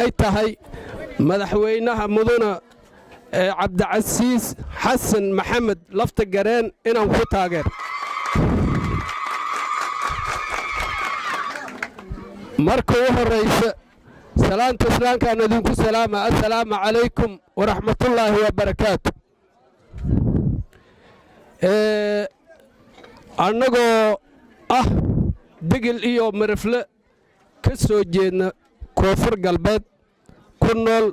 ay tahay madaxweynaha mudana cabdicasiis xasan maxamed lafta gareen inaan ku taageer marka u horeysa salaanta islaamkaan idinku salaama assalaamu calaykum waraxmatullaahi wabarakaatu annagoo ah digil iyo mirifle ka soo jeedna koonfur galbeed ku nool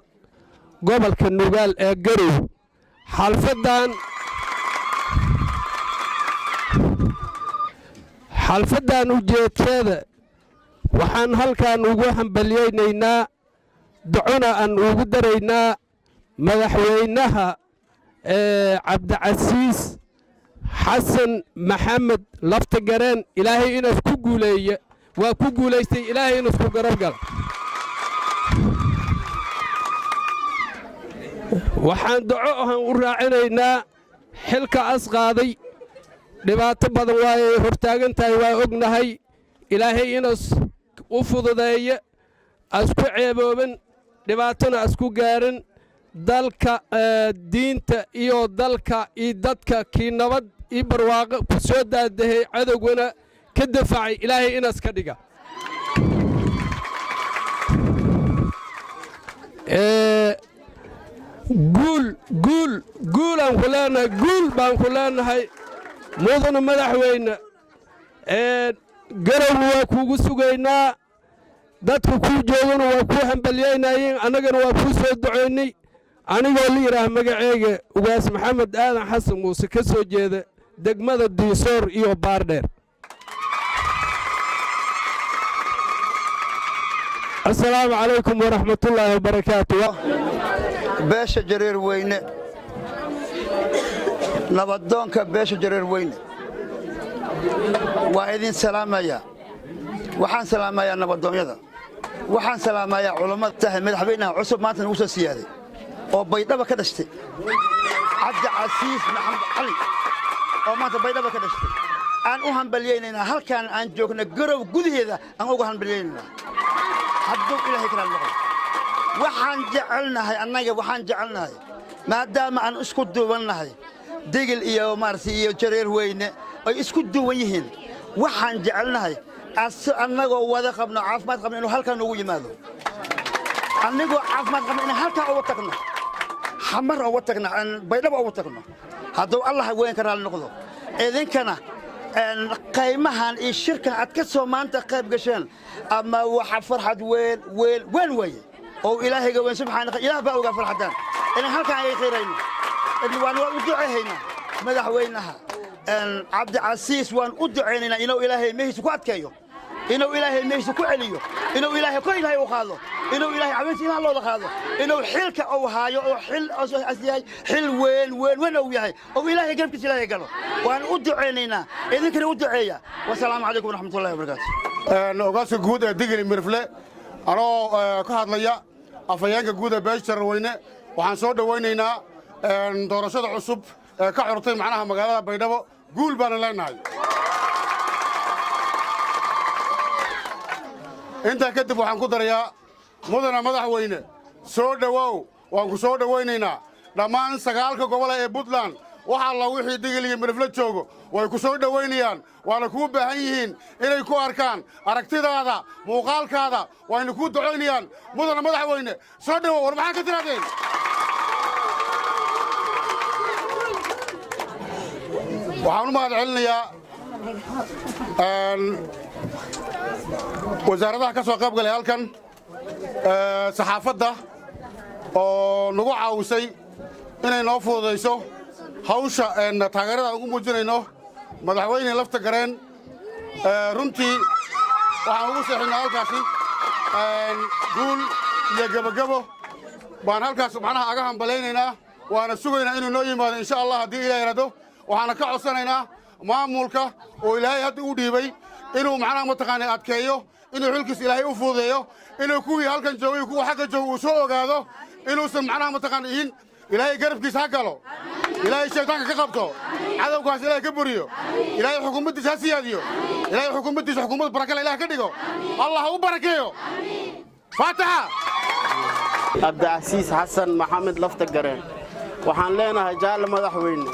gobolka nugaal ee garow xalfaddan ujeedkeeda waxaan halkan ugu hambalyaynaynaa ducona aan ugu daraynaa madaxweynaha cabdicasiis xasan maxamed lafta gareen ilaahay inaas ku guuleeye waa ku guulaystay ilaahay inaas ku garab gala waxaan duco ahaan u raacinaynaa xilka as qaaday dhibaato badan waayay hortaagan tahay waa ognahay ilaahay inaas u fududeeye asku ceebooban dhibaatona asku gaarin dalka diinta iyo dalka iyo dadka kii nabad iyo barwaaqo ku soo daadahay cadowgana ka dafacay ilaahay inaas ka dhiga guulaan ku leenahay guul baan ku leenahay mudana madaxweyne garow waa kuugu sugaynaa dadka kuu joogana waa kuu hambalyaynayeen annagana waa kuu soo ducaynay anigoo la yidhaah magaceega ugaas maxamed aadan xasan muuse ka soo jeeda degmada diisoor iyo baardheer assalaamu calaykum waraxmatullaahi wabarakaatu beesha jareer weyne nabadoonka beesha jareer weyne waa idin salaamaya waxaan salaamayaa nabadoonyada waxaan salaamayaa culammada tahay madaxweynaha cusub maanta nagu soo siyaaday oo baydhaba ka dhashtay cabdicasiis maxamed cali oo maanta baydhaba ka dhashtay aan u hambalyaynaynaa halkaan aan joogna garow gudaheeda aan uga hambalyaynaynaa hadduu ilaahay kala noqon waxaan jecelnahay annaga waxaan jecelnahay maadaama aan isku duubannahay digil iyo maartay iyo jareer weyne ay isku duwan yihiin waxaan jecelnahay annagoo wada qabno caafimaad qabno inuu halkaan ugu yimaado annagoo caafimaad qabno inaan halkaan uga tagno xamar uga tagno baydhaba uga tagno hadduu allah weyn ka raali noqdo idinkana qaymahan iyo shirkan aad ka soo maanta qayb gasheen ama waxa farxad weyn weeye oo ilaahayga weyn subxaanahu ilaah baa uga farxadaan inaan halkaan ay khayrayn waan u duceeynaa madaxweynaha cabdicasiis waan u duceynaynaa inuu ilaahay meeshiisa ku adkeeyo inuu ilaahay meeshiisa ku celiyo inuu ilaahay kor ilaahay u qaado inuu ilaahay caawinta ilaah loola qaado inuu xilka uu haayo oo xil weyn uu yahay oo ilaahay garabkiisa ilaahay galo waan u duceynaynaa idinkana u duceeya wasalaamu calaykum waraxmatullaahi wabarakaatu ogaaska guud ee digili mirfle anoo ka hadlaya afhayeenka guud ee beesha jareer weyne waxaan soo dhowaynaynaa doorashada cusub ee ka xurtay macnaha magaalada baydhabo guul baana leenahay intaa kadib waxaan ku darayaa mudana madaxweyne soo dhowow waan ku soo dhowaynaynaa dhammaan 9 gobole ee puntland waxa alla wixii digil iyo mirifle joogo way ku soo dhowaynayaan waana kuu baahan yihiin inay ku arkaan aragtidaada muuqaalkaada wayna kuu ducaynayaan mudana madaxweyne soo dhowow war maxaa ka tiraadeen waxaan u mahad celinayaa wasaaradaha ka soo qayb galay halkan saxaafadda oo nagu caawisay inay noo fududayso hawsha taageerada aan ugu muujinayno madaxweyne lafta gareen runtii waxaan ugu seexinaa halkaasi guul iyo gebagebo baan halkaas macnaha aga hambalaynaynaa waana sugaynaa inuu noo yimaado insha allah haddii ilaah yidhaahdo waxaana ka codsanaynaa maamulka oo ilaahay hadda u dhiibay inuu macnaha mataqaanaa adkeeyo inuu xilkiis ilaahay u fududeeyo inuu kuwii halkan joogay kuwa xagga jooga uu soo ogaado inuusan macnaha mataqaanaa ihin ilaahay garabkiisa ha galo ilaahay shaytaanka ka qabto cadowgaas ilaahay ka buriyo ilaahay xukuumaddiisa ha siyaadiyo ilaahay xukuumaddiisa xukuumad barakale ilaah ka dhigo allah ha u barakeeyo faataxa cabdicasiis xasan maxamed laftagareen waxaan leenahay jaalle madaxweyne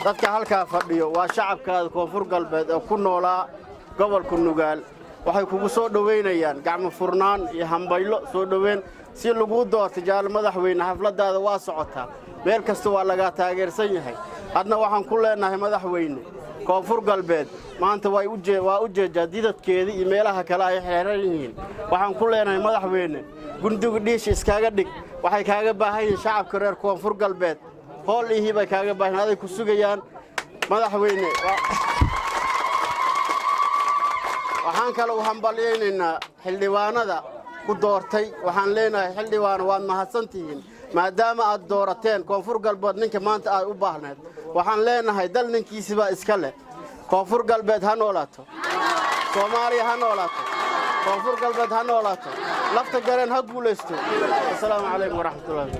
dadka halkaa fadhiyo waa shacabkaada koonfur galbeed oo ku noolaa gobolka nugaal waxay kugu soo dhoweynayaan gacmo furnaan iyo hambaylo soo dhoweyn si lagu doorto jaalle madaxweyne xafladaada waa socotaa meel kasta waa laga taageersan yahay hadna waxaan ku leenahay madaxweyne koonfur galbeed maanta waa u jeedaa didadkeedii iyo meelaha kale ay xeeran yihiin waxaan ku leenahay madaxweyne gundiga dhiish iskaaga dhig waxay kaaga baahan yihiin shacabka reer koonfur galbeed hool ihii bay kaaga baahan aday ku sugayaan madaxweyne waxaan kale u hambalyaynaynaa xildhibaanada ku doortay waxaan leenahay xildhibaano waad mahadsantihiin maadaama aad doorateen koonfur galbeed ninka maanta aad u baahneed waxaan leenahay dal ninkiisibaa iska leh koonfur galbeed ha noolaato soomaaliya ha noolaato koonfur galbeed ha noolaato lafta gareen ha guulaysto assalaamu calaykum waraxmatullahi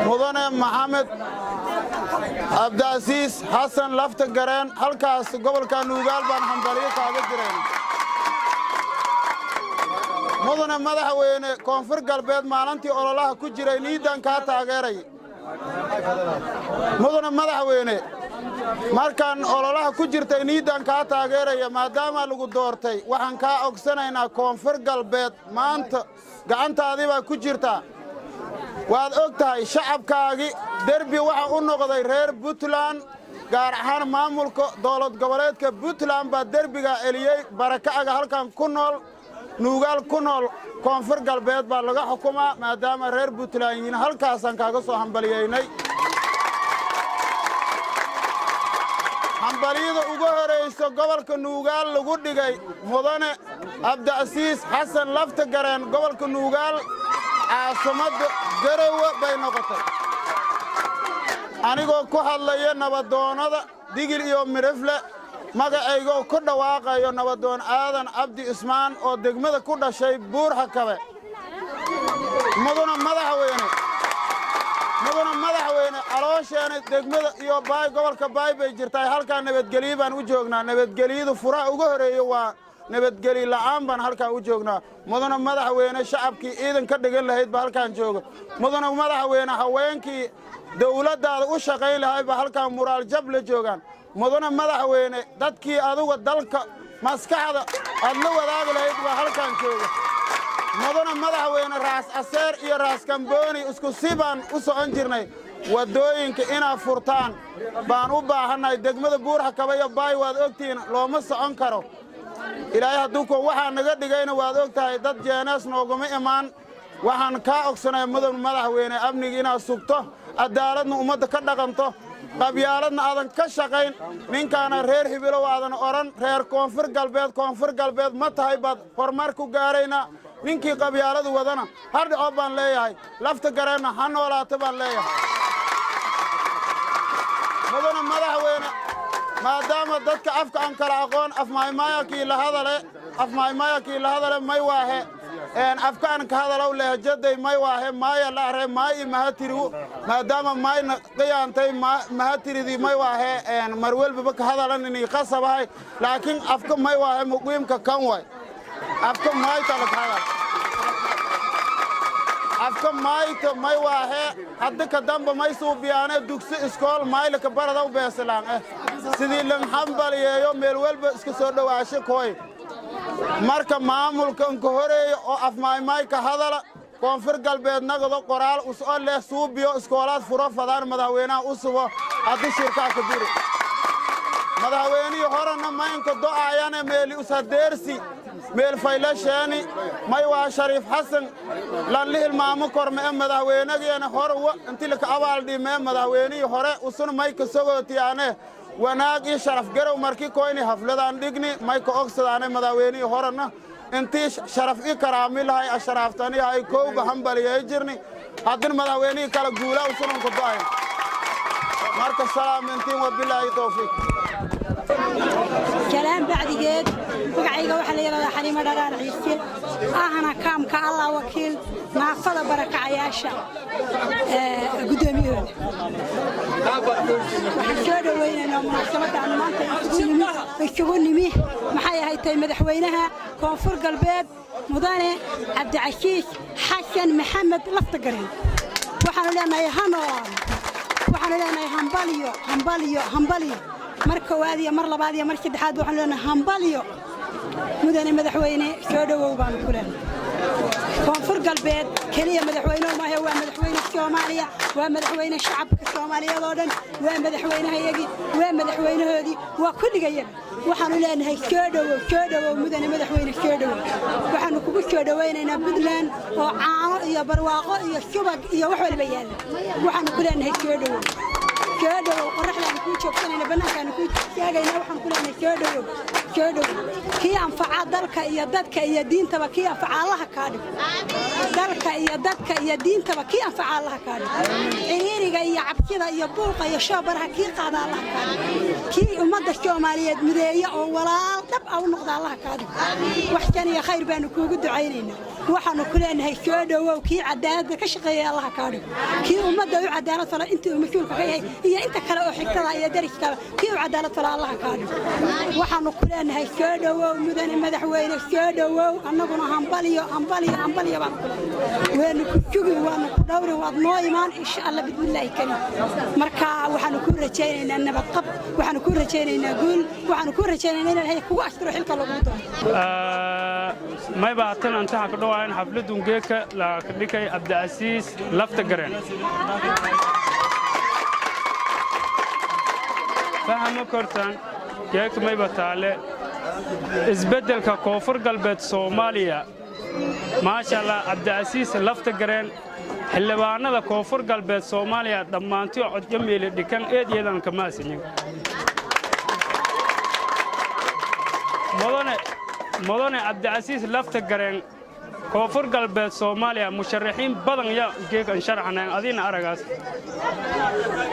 mudane maxamed cabdicasiis xasan lafta gareen halkaas gobolka nuugaal baan hambaliyo kaaga jireen mudane madaxweyne koonfur galbeed maalintii ololaha ku jiray niidan kaa taageeray mudane madaxweyne markaan ololaha ku jirtay niidan kaa taageeraya maadaama lagu doortay waxaan kaa ogsanaynaa koonfur galbeed maanta gacantaadii baa ku jirtaa waad og tahay shacabkaagii derbi waxa u noqday reer puntland gaar ahaan maamulka dowlad goboleedka puntland baa derbigaa eliyey baraka'aga halkan ku nool nuugaal ku nool koonfur galbeed baa laga xukumaa maadaama reer puntland yihiin halkaasaan kaaga soo hambaliyaynay hambaliyada ugu horayso gobolka nuugaal lagu dhigay mudane cabdicasiis xasan lafta gareen gobolka nuugaal caasimadda garowe bay noqotay anigoo ku hadlaya nabadoonnada digil iyo midhifle magacaygoo ku dhawaaqayo nabadoon aadan cabdi ismaan oo degmada ku dhashay buurxa kabe mudane madaxweyne caloosheenna degmada iyo baay gobolka baay bay jirtaa halkaa nabadgelyo baan u joognaa nabadgelyadu furaha ugu horeeya waa nabadgelyo la'aan baan halkaa u joognaa mudane madaxweyne shacabkii ciidan ka dhigan lahayd baa halkaan jooga mudane madaxweyne haweenkii dawladdaada u shaqayn lahayd baa halkaan muraal jab la joogaan mudane madaxweyne dadkii aduga dalka maskaxda aad la wadaagi lahayd baa halkaan jooga mudane madaxweyne raas aseer iyo raas kambooni isku si baan u socon jirnay waddooyinka inaad furtaan baan u baahannahay degmada buurxa kaba iyo baay waad ogtihiin looma socon karo ilaahay hadduu ko waxaa naga dhigayna waad og tahay dad jeenees nooguma imaan waxaan kaa ogsanaya mudane madaxweyne amniga inaad sugto cadaaladna ummadda ka dhaqanto qabyaaladna aadan ka shaqayn ninkaana reer hibilow aadan odhan reer koonfur galbeed ma tahay baad horumar ku gaaraynaa ninkii qabyaaladu wadana har dhaco baan leeyahay lafta gareenna ha noolaato baan leeyahay mudane madaxweyne maadaama dadka afka aan kala aqoon afmaaymaayakii la hadale may waahe afka aan ka hadalow lehajaday may waahe maaya laare maayi mahatirigu maadaama maayna qiyaantay mahatiridii may waahe marwelbaba ka hadalan inay qasabahay laakiin afka may waahe muqiimka kan way afka maayta la hadal afka maayta may waahe hadda ka damba may suubiyaane dugsi iskool maayla ka barada u beesalaan sidii lan hambaliyeeyo meel walba iska soo dhawaasho kooy marka maamulka inka horeeya oo afmaaymaay ka hadala koonfur galbeed nagado qoraal usoo leh suubiyo iskoolaad furo fadaan madaxweynaha u subo haddii shirkaa ka diri madaxweynihii horena maynka do'ayane meeli usadeersi meel faylasheeni may waa shariif xasan lanli hilmaamo korme ee madaxweynageena horwa intii laka abaaldhimee madaxweynihii hore usuna may ka sogootiyaane wanaag iyo sharaf garow markii koyni hafladaan dhigni may ka ogsadaane madaxweynihii horena intii sharaf i karaami lahay asharaaftaniha ay kowga hambaliyay jirni haddin madaxweynihii kala guulaa usunanka do'ayn marka salaamintiin wabilaahi towfiiq كلام بعد جد وقعيقة وحلي يلا حريمة دار عيسى أنا كام كالله وكيل ما فضل بركة عياشة قدامي waxaan soo dhawaynaynaa munaasabadda aan maanta isugu nimi maxay ahayd tay madaxweynaha koonfur galbeed mudane cabdicasiis xasan maxamed laftagareen waxaanu leenahay waxaanu leenahay hambaliyo mar koowaad iyo mar labaad iyo mar saddexaad waxaanu leenahay hambaliyo mudane madaxweyne soo dhawow baan ku leenahay koonfur galbeed kaliya madaxweynuhu maahe waa madaxweyne Soomaaliya waa madaxweyne shacabka Soomaaliyeed oo dhan waa madaxweynahayagii waa madaxweynahoodii waa kulligayaga waxaanu leenahay soo dhawow mudane madaxweyne soo dhawow waxaanu kugu soo dhawaynaynaa Puntland oo caano iyo barwaaqo iyo subag iyo wax walba yaala waxaanu ku leenahay soo dhawow qorraxdaan ku joogsanayna banaankaan ku taagayna waxaan ku leenahay soo dhawow kii anfaca dalka iyo dadka iyo diintaba kii anfaca Allah ka dhig dalka iyo dadka iyo diintaba kii anfaca Allah ka dhig ciriiriga iyo cabsida iyo buuqa iyo shoobarha kii qaada Allah ka dhig kii ummadda Soomaaliyeed mideeya oo walaal dhab ah u noqda Allah ka dhig waxtan iyo khayr baan kuugu ducaynaynaa waxaanu ku leenahay soo dhawow kii cadaalad ka shaqeeya Allah ka dhig kii ummadda u cadaalad fala intii uu mas'uulka ka yahay iyo inta kale oo xigtada iyo dariska kii u cadaalad fala Allah ka dhig waxaanu ku leenahay soo dhawow mudane madaxweyne soo dhawow annaguna hambaliyo baan ku leenahay weenu ku jugi waanu ku dhawri waad noo imaan insha Allah bidillaahi kariim marka waxaanu ku rajaynaynaa nabad qab waxaanu ku rajaynaynaa guul waxaanu ku rajaynaynaa in Ilaahay kugu astiro xilka lagu doono ما يبعثن أنت حكدوا عن حفلة دونجيك لكي عبد العزيز لفتقرن فهم كرتان كيك ما يبتعله إزبدل ككوفر قلبت سوماليا ما شاء الله عبد العزيز لفتقرن حلوانا ذا كوفر قلبت سوماليا دمانتي عجميل دكان إيد يدان كماسين مدن عبد العزيز لفتقرن كوفر قلبت سوماليا مشرحين بدن يا جيك انشرحنا أدين أرجاس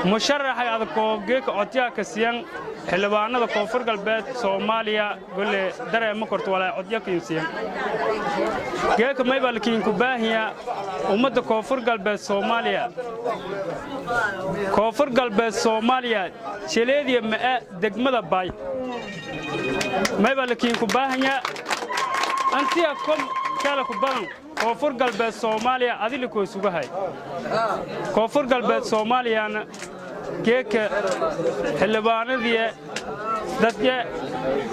مشرح هذا كوجيك عطيا كسيان حلوانا ذا كوفر قلبت سوماليا قل دري مكرت ولا عطيا كيسيان جيك ما يبالكين كباهيا ومد كوفر قلبت سوماليا كوفر قلبت سوماليا شليدي ما دقمة باي ما يبالكين كباهيا أنتيكم كالك بان كوفر قلبت سوماليا أدي لكو سوغاي كوفر قلبت سوماليا كيك حلبان دي dadka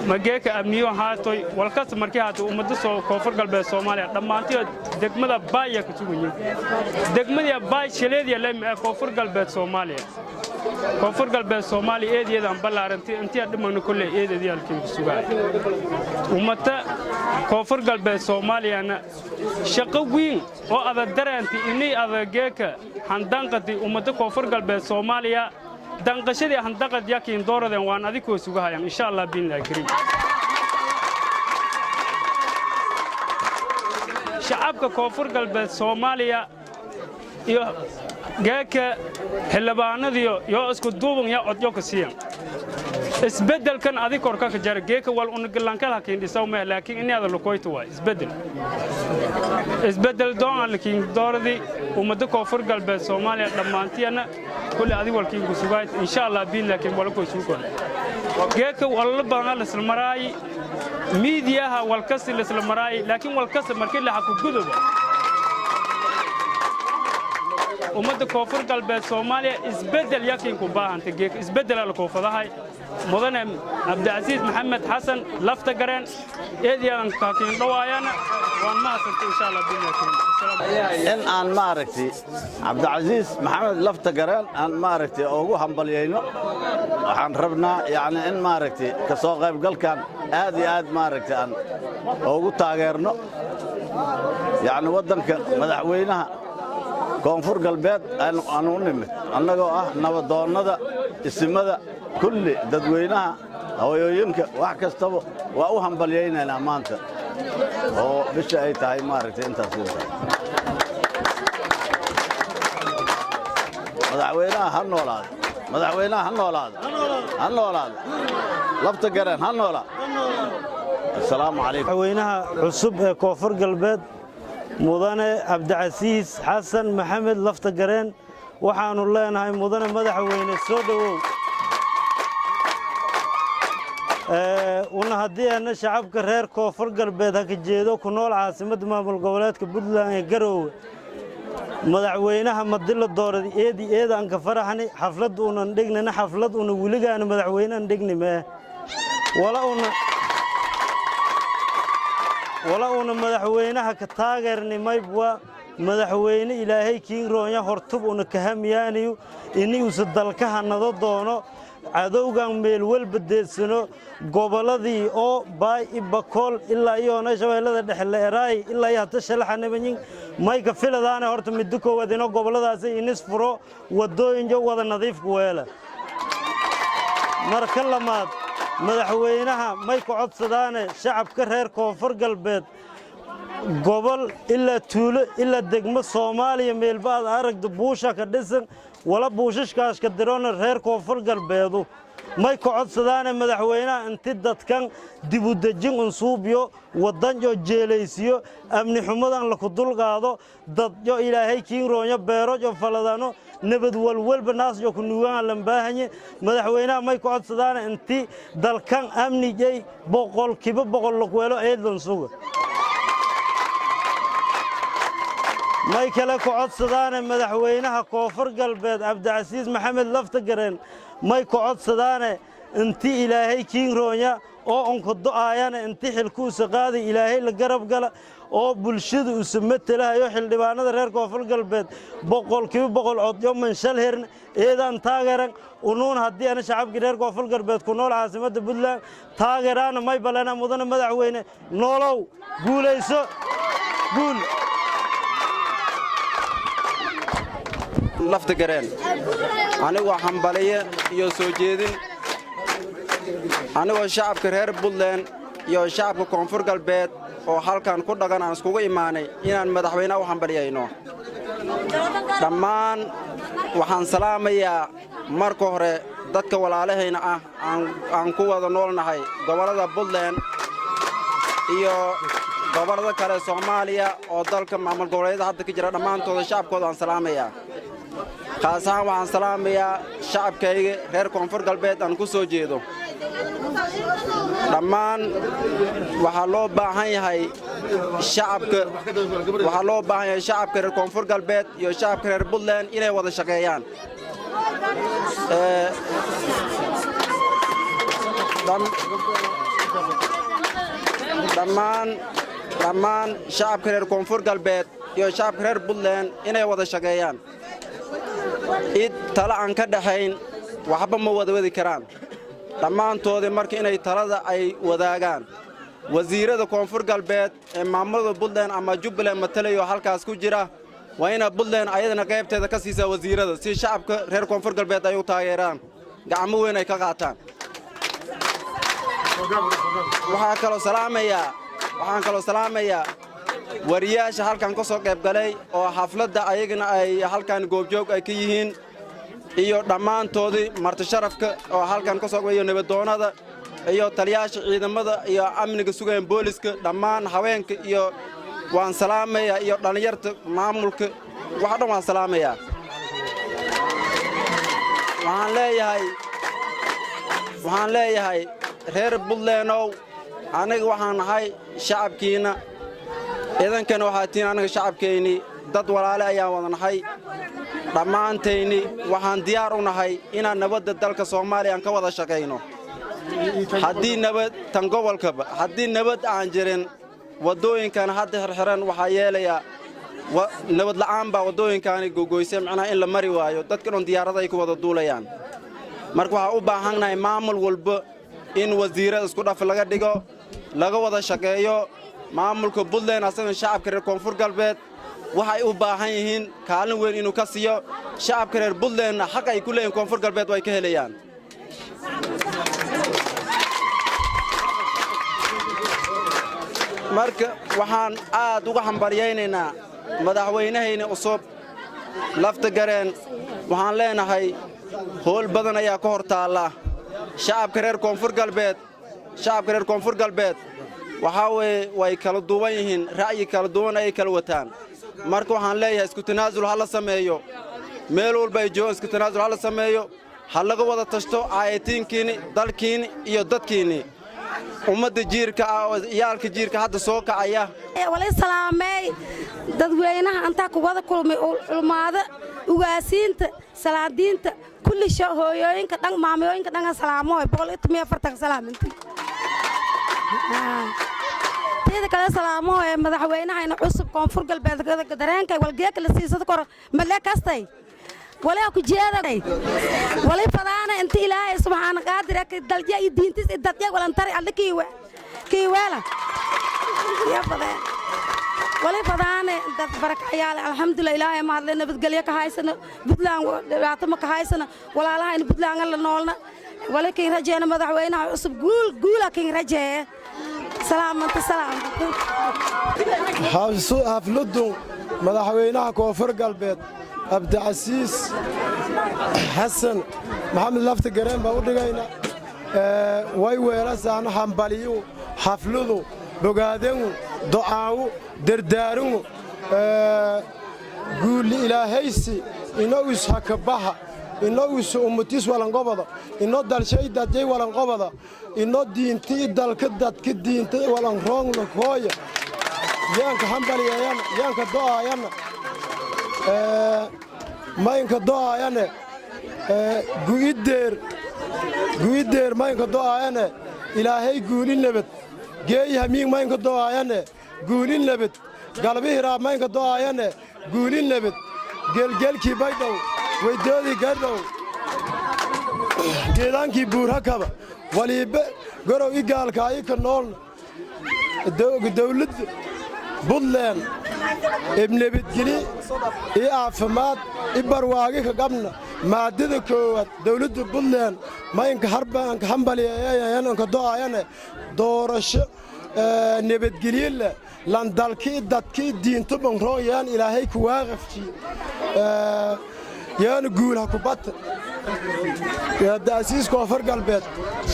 mageeka amniyo haatoy walkas markii haato umada soo koonfur galbeed Soomaaliya dhamaantii degmada baaya ku sugan degmada baay shaleediya leeyahay koonfur galbeed Soomaaliya koonfur galbeed Soomaaliya eedeedan ballaarantii intii dhiman kullee eedeedii halkii ku sugan umada koonfur galbeed Soomaaliyana shaqo weyn oo adag dareentay inay adageeka handanqadi umada koonfur galbeed Soomaaliya danqashadii handaqad yakiin dooradeen waan adikoo sugahayaan insha Allah billahi kariim shacabka koonfur galbeed Soomaaliya iyo geeka xilbaanadiyo iyo isku duuban ya codyo ka siiyaan isbedelkan adikor ka jar geeka wal unaglanka laakiin dhisaw ma laakiin inaad la koyto waa isbedel doon laakiin dooradii umada koonfur galbeed Soomaaliya dhamaantiina كل هذه والكين كسوغايت إن شاء الله بين لكن ولا كسوكون جاك والله بنا لسلمراي ميدياها والكسر لسلمراي لكن والكسر مركل حكوا جذب ومد كوفر قلبت سوماليا إزبدل يكين كوباهن تجيك إزبدل على كوفر هاي مدن عبد العزيز محمد حسن لفتقرن إيدي أن كاكين روايانا وما صرت إن شاء الله بينكم إن أن ماركتي عبد العزيز محمد لفتقرن أن ماركتي أوجو همبليينو وحن ربنا يعني إن ماركتي كسوق غيب قل كان هذه ماركتي أن أوجو تاجرنا يعني ودنك مدحوينها كونفور قلبات أنا ونمت أنا جو نبضنا ذا اسمه كل ددوينها أو يمكن واحد كستبو وأوهم بليين الأمانة أو بشيء تاي مارك أنت سويته مدعوينها هالنولاد لفت قرن هالنولاد السلام عليكم مدعوينها عصب كوفر قلبات مدن عبد العزيز حسن محمد لفت قرن waxaannu leenahay mudane madaxweyne soo dhowow una haddii aanna shacabka reer koonfur galbeed ha ka jeedo ku nool caasimadda maamul goboleedka puntland ee garoowe madaxweynaha madilla doorad eedaan ka faraxni xaflad unan dhignina xaflad una weligaana madaxweynean dhigni mee wala una madaxweynaha ka taageerni maybwa madaxweyne ilaahay kiin roonya hortub una ka hamiyaanayu inuusa dalka hanado doono cadowgan meel walba deedsano gobolladii oo baay i bakool ilaa iyoona shabeellada dhexe la eraay ilaa iyo hata shalaxanabanyin mayka filadaana horta middo koowaad ino gobolladaasi inis furo waddooyinjo wada nadiifku weela marka lamaad madaxweynaha may ka codsadaane shacabka reer koonfur galbeed gobol ilaa tuulo ilaa degmo soomaaliya meelba aad aragda buusha ka dhisan wala buushashkaas ka diroona reer koonfur galbeedu may ka codsadaane madaxweynaha inti dadkan dibudejin unsuubyo waddanyo jeelaysiyo amni xumadan laku dulqaado dadyo ilaahay kiin roonya beerojo faladano nabad walwalba naasyo ku nuugaan lambaahanye madaxweynaha may ka codsadaane inti dalkan amnijay boqolkiiba boqol lakuweelo eedlan suga may kale ka codsadaane madaxweynaha koonfur galbeed cabdicasiis maxamed laftagareen may ka codsadaane inti ilaahay kiin roonya oo unka do'aayana inti xilkuusa qaadi ilaahay la garab gala oo bulshada usa matelahayo xildhibaanada reer koonfur galbeed boqolkiiba boqol codyo manshal herna eedaan taageeran unuun haddii ana shacabkii reer koonfur galbeed ku nool caasimadda puntland taageeraana may balena mudane madaxweyne noolow guulayso guul laftagareen anigoo hambaliye iyo soo jeedin anigoo shacabka reer puntland iyo shacabka koonfur galbeed oo halkan ku dhaqan aan iskugu imaanay inaan madaxweynaha u hambaliyayno dhammaan waxaan salaamayaa marka hore dadka walaalahayna ah aan ku wada noolnahay gobollada puntland iyo gobollada kale soomaaliya oo dalka maamul goboleedyada hadda ka jira dhammaantooda shacabkooda aan salaamayaa khaas ahaan waxaan salaamayaa shacabkayga reer koonfur galbeed aan ku soo jeedo dhammaan waxaa loo baahan yahay shacabka reer koonfur galbeed iyo shacabka reer puntland inay wada shaqeeyaan dhammaan shacabka reer koonfur galbeed iyo shacabka reer puntland inay wada shaqeeyaan id tala aan ka dhaxayn waxba ma wada wadi karaan dhammaantoodii marka inay talada ay wadaagaan wasiirada koonfur galbeed ee maamulada puntland ama jubbaland matalayo halkaas ku jira waa ina puntland ayadana qaybteeda ka siisaa wasiirada si shacabka reer koonfur galbeed ay u taageeraan gacmo weyn ay ka qaataan waxaan kaloo salaamayaa wariyaasha halkan ka soo qaybgalay oo xafladda ayagana ay halkan goobjoog ay ka yihiin iyo dhammaantoodii marti sharafka oo halkan ka soo qaybgalay nabadoonnada iyo taliyaasha ciidamada iyo amniga sugayaan booliska dhammaan haweenka iyo waan salaamayaa iyo dhallinyarta maamulka waxa dhan waan salaamayaa waxaan leeyahay reer puntlandow aniga waxaan nahay shacabkiina idankana waxaa tihiin anaga shacabkeennii dad walaale ayaan wada nahay dhammaantayni waxaan diyaar u nahay inaan nabadda dalka soomaaliya aan ka wada shaqayno haddii nabad tan gobolkaba haddii nabad aan jirin waddooyinkan hadda xirxiran waxaa yeelayaa nabad la'aan baa waddooyinkaani gogoysay macnaha in la mari waayo dadka dhan diyaarada ay ku wada duulayaan marka waxaan u baahannahay maamul walba in wasiirada isku dhaf laga dhigo laga wada shaqeeyo maamulka puntland asagan shacabka reer koonfur galbeed waxay u baahan yihiin kaalin weyn inuu ka siiyo shacabka reer puntlandna xaq ay ku leeyihin koonfur galbeed way ka helayaan marka waxaan aad uga hambalyaynaynaa madaxweynahayna cusub laftagareen waxaan leenahay howl badan ayaa ka hor taalla shacabka reer koonfur galbeed waxaa weeye way kala duwan yihiin ra'yi kala duwan ayay kala wataan marka waxaan leeyahay isku tanaasul ha la sameeyo meel walba ay joogaan iska tanaasul hala sameeyo ha laga wada tashto aayatiinkiini dalkiini iyo dadkiini ummadda jiirka ah oo iyaalka jiirka hadda soo kacaya wali salaamay dadweynaha inta ku wada kulmay culmaada ugaasiinta salaadiinta kulli hooyooyinka dhan maamooyinka dhan salaamo 140 salaaminti teeda kale salaamo ee madaxweynaha cusub koonfur galbeed dareenkay walgeeka la siisado kor male kastay wala ku jeeday wala fadaana inta ilaahay subhanahu qaadir ka dalja iyo diintis dadya walan tari alkiiwa kiiwala ya fadaan wala fadaana dad barakayaal alxamdulillah ilaahay ma hadlay nabadgelyo ka haysana Puntland dhibaato ma ka haysana walaalaha in Puntland la noolna wala kay rajeena madaxweynaha cusub guula kay rajee salaamanta salaam hafladu madaxweynaha koonfur galbeed Abdicasiis Xasan Maxamed lafta gareen baa u dhigayna way weerasaan hambaliyo hafladu bogaadenu ducaawu dardaaru guul ilaahaysi inoo ishakabaha inoo ummatis walan qobada inoo dalshay dadjay walan qobada inoo diintii dalka dadka diinta walan roongna kooya yaanka hambaliyayana yaanka do'ayana maynka do'ayane guideer maynka do'ayane ilaahay guulin nabad geeyaha miig maynka do'ayane guulin nabad galbihiraa maynka do'ayane guulin nabad gelgelkii baydhow weydoodii gardhow geedaankii buurhakaba waliibe gorow i gaalka ayika noolna dawladda Puntland ibnabadgeli iyo caafimaad i barwaagi ka qabna maadada koowaad dawladda Puntland maynka harbaanka hambaliyayanka do'ayane doorasho nabadgelyo lan dalkii dadkii diinta banroon ilaahay ku waaqafji yaana guulaha ku bata daasiis koonfur galbeed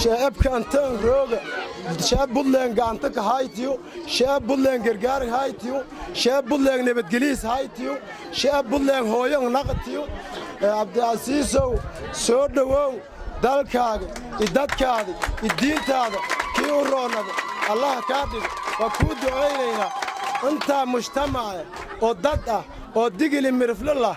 shacabka antaan rooga shacab Puntland gacanta ka haytiyo shacab Puntland gargaar haytiyo shacab Puntland nabadgeliis haytiyo shacab Puntland hooyan naqatiyo Abdicasiisow soo dhawow dalkaaga dadkaaga diintaada kii u roonada Allah ka dhigo waa ku duceynaynaa inta mujtamaca oo dad ah oo digili mirflala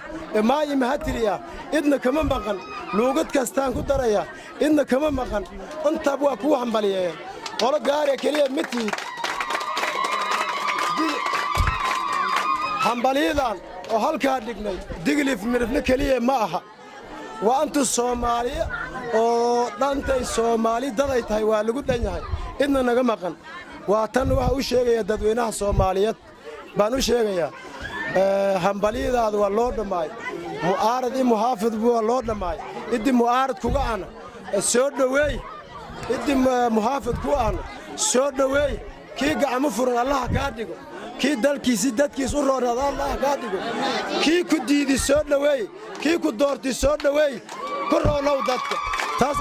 ma imahatiya idna kama maqan luugad kastaan ku daraya idna kama maqan inta waa ku hambaliyeen qolo gaari kaliya miti hambaliyadan oo halka dhignay digili mirfla kaliya ma aha waa antu Soomaaliya oo dhantay Soomaali daday tahay waa lagu dhanyahay idna naga maqan waa tan waxa u sheegaya dadweynaha Soomaaliyeed baan u sheegaya hambaliyadaadu waa loo dhamaay mu'aarad iyo muhaafid waa loo dhamaay idii mu'aarad kuga ana soo dhaweey idii muhaafid ku ana soo dhaweey kii gacmo furan Allah ka dhigo kii dalkiisi dadkiis u roonada Allah ka dhigo kii ku diidi soo dhaweey kii ku doorti soo dhaweey ku roonow dadka taas